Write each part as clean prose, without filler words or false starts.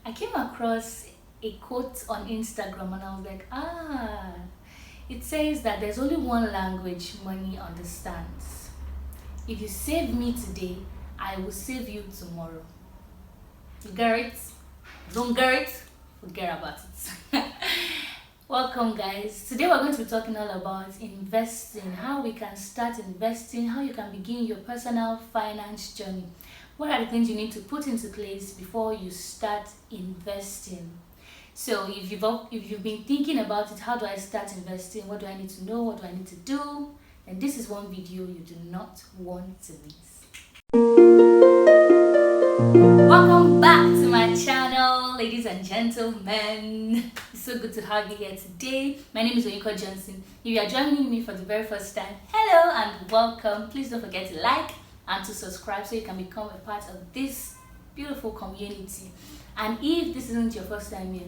I came across a quote on Instagram and I was like, it says that there's only one language money understands. If you save me today, I will save you tomorrow. You get it? Don't get it? Forget about it. Welcome, guys. Today we're going to be talking all about investing, how we can start investing, how you can begin your personal finance journey. What are the things you need to put into place before you start investing? So if you've been thinking about it, how do I start investing? What do I need to know? What do I need to do? And this is one video you do not want to miss. Welcome back to my channel, ladies and gentlemen. It's so good to have you here today. My name is Oyinka Johnson. If you are joining me for the very first time, hello and welcome. Please don't forget to like and to subscribe so you can become a part of this beautiful community. And if this isn't your first time here,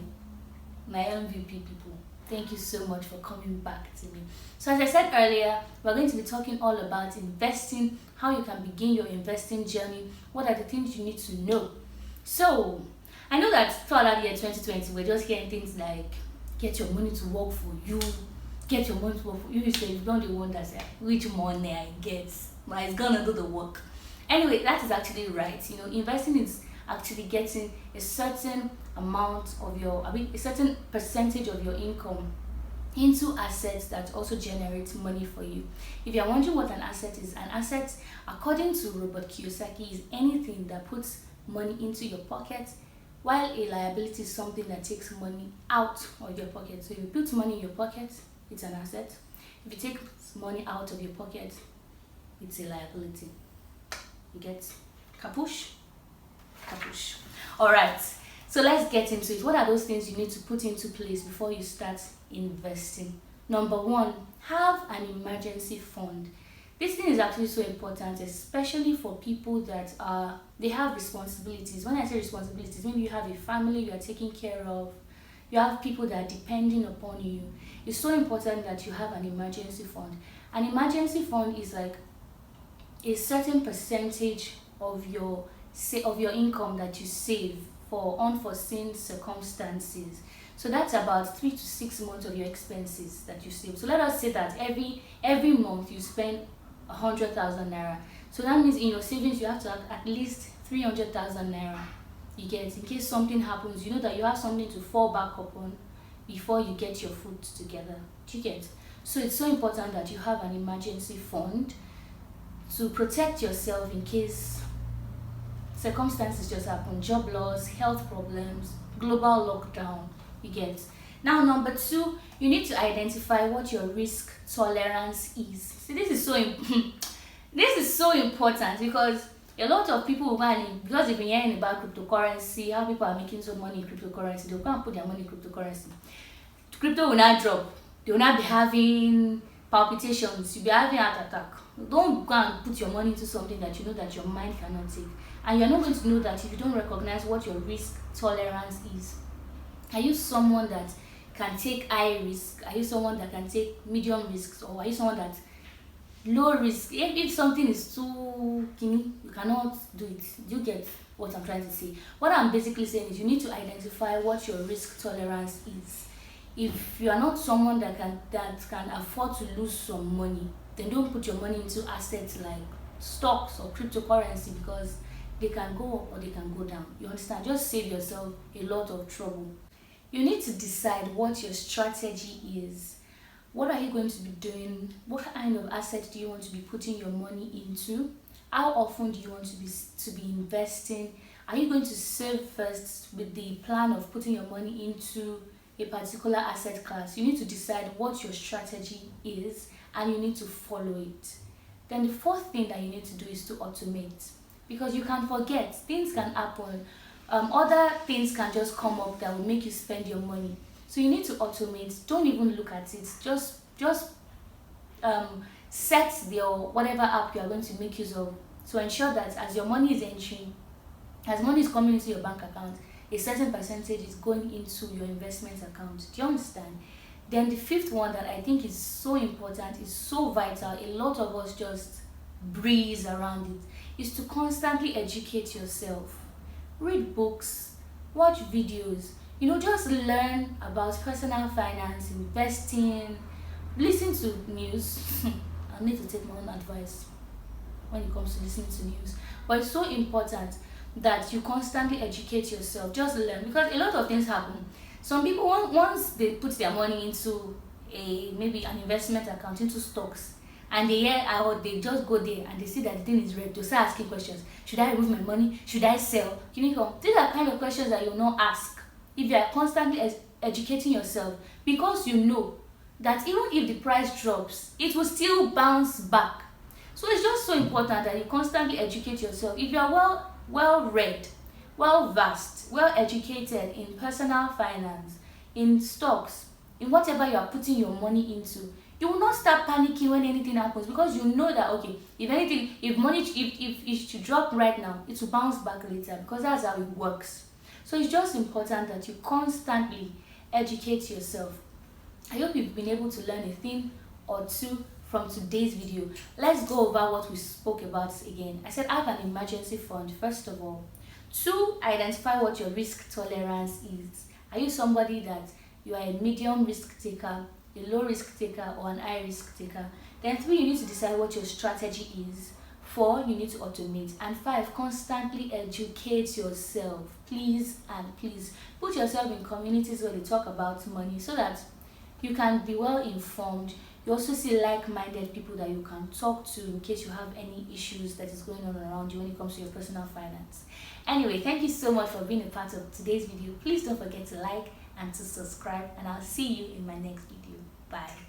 my MVP people, thank you so much for coming back to me. So as I said earlier, we're going to be talking all about investing, how you can begin your investing journey, what are the things you need to know. So I know that throughout the year 2020 we're just hearing things like get your money to work for you, get your money to work for you. You say you're not the one that's like which money I get, but it's gonna do the work. Anyway, that is actually right. You know, investing is actually getting a certain amount of your, a certain percentage of your income into assets that also generate money for you. If you're wondering what an asset is, an asset, according to Robert Kiyosaki, is anything that puts money into your pocket, while a liability is something that takes money out of your pocket. So if you put money in your pocket, it's an asset. If you take money out of your pocket, it's a liability. You get capush? Capush. All right, so let's get into it. What are those things you need to put into place before you start investing? Number one, have an emergency fund. This thing is actually so important, especially for people that they have responsibilities. When I say responsibilities, maybe you have a family you are taking care of, you have people that are depending upon you. It's so important that you have an emergency fund. An emergency fund is like a certain percentage of your income that you save for unforeseen circumstances. So that's about 3 to 6 months of your expenses that you save. So let us say that every month you spend 100,000 naira. So that means in your savings you have to have at least 300,000 naira. You get, in case something happens, you know that you have something to fall back upon before you get your food together. Do you get? So it's so important that you have an emergency fund to protect yourself in case circumstances just happen, job loss, health problems, global lockdown. You get. Now, number two, you need to identify what your risk tolerance is. See, this is so important because a lot of people will because they've been hearing about cryptocurrency, how people are making so money in cryptocurrency, they'll go and put their money in cryptocurrency. Crypto will not drop. They will not be having palpitations. You'll be having heart attack. Don't go and put your money into something that you know that your mind cannot take. And you're not going to know that if you don't recognize what your risk tolerance is. Are you someone that can take high risk? Are you someone that can take medium risks? Or are you someone that low risk? If something is too skinny, you cannot do it. You get what I'm trying to say. What I'm basically saying is you need to identify what your risk tolerance is. If you are not someone that can afford to lose some money, then don't put your money into assets like stocks or cryptocurrency because they can go up or they can go down. You understand? Just save yourself a lot of trouble. You need to decide what your strategy is. What are you going to be doing? What kind of assets do you want to be putting your money into? How often do you want to be investing? Are you going to save first with the plan of putting your money into a particular asset class? You need to decide what your strategy is and you need to follow it. Then the fourth thing that you need to do is to automate, because you can forget, things can happen, other things can just come up that will make you spend your money. So you need to automate. Don't even look at it. Just set your whatever app you are going to make use of to ensure that as your money is entering, as money is coming into your bank account, a certain percentage is going into your investment account. Do you understand? Then the fifth one that I think is so important, is so vital, a lot of us just breeze around it, is to constantly educate yourself. Read books, watch videos, just learn about personal finance, investing, listen to news. I need to take my own advice when it comes to listening to news, but it's so important that you constantly educate yourself. Just learn, because a lot of things happen. Some people, once they put their money into a maybe an investment account, into stocks, and they hear, or they just go there and they see that the thing is red, they start asking questions. Should I remove my money? Should I sell? These are kind of questions that you'll not ask if you are constantly educating yourself, because you know that even if the price drops, it will still bounce back. So it's just so important that you constantly educate yourself. If you are well read, well versed, well educated in personal finance, in stocks, in whatever you are putting your money into, you will not start panicking when anything happens, because you know that, okay, if anything, if it should drop right now, it will bounce back later, because that's how it works. So it's just important that you constantly educate yourself. I hope you've been able to learn a thing or two from today's video. Let's go over what we spoke about again. I said have an emergency fund, first of all. 2, identify what your risk tolerance is. Are you somebody that you are a medium risk taker, a low risk taker, or an high risk taker? Then 3, you need to decide what your strategy is. 4, you need to automate. And 5, constantly educate yourself. Please and please put yourself in communities where they talk about money, so that you can be well informed. You also see like-minded people that you can talk to in case you have any issues that is going on around you when it comes to your personal finance. Anyway, thank you so much for being a part of today's video. Please don't forget to like and to subscribe, and I'll see you in my next video. Bye.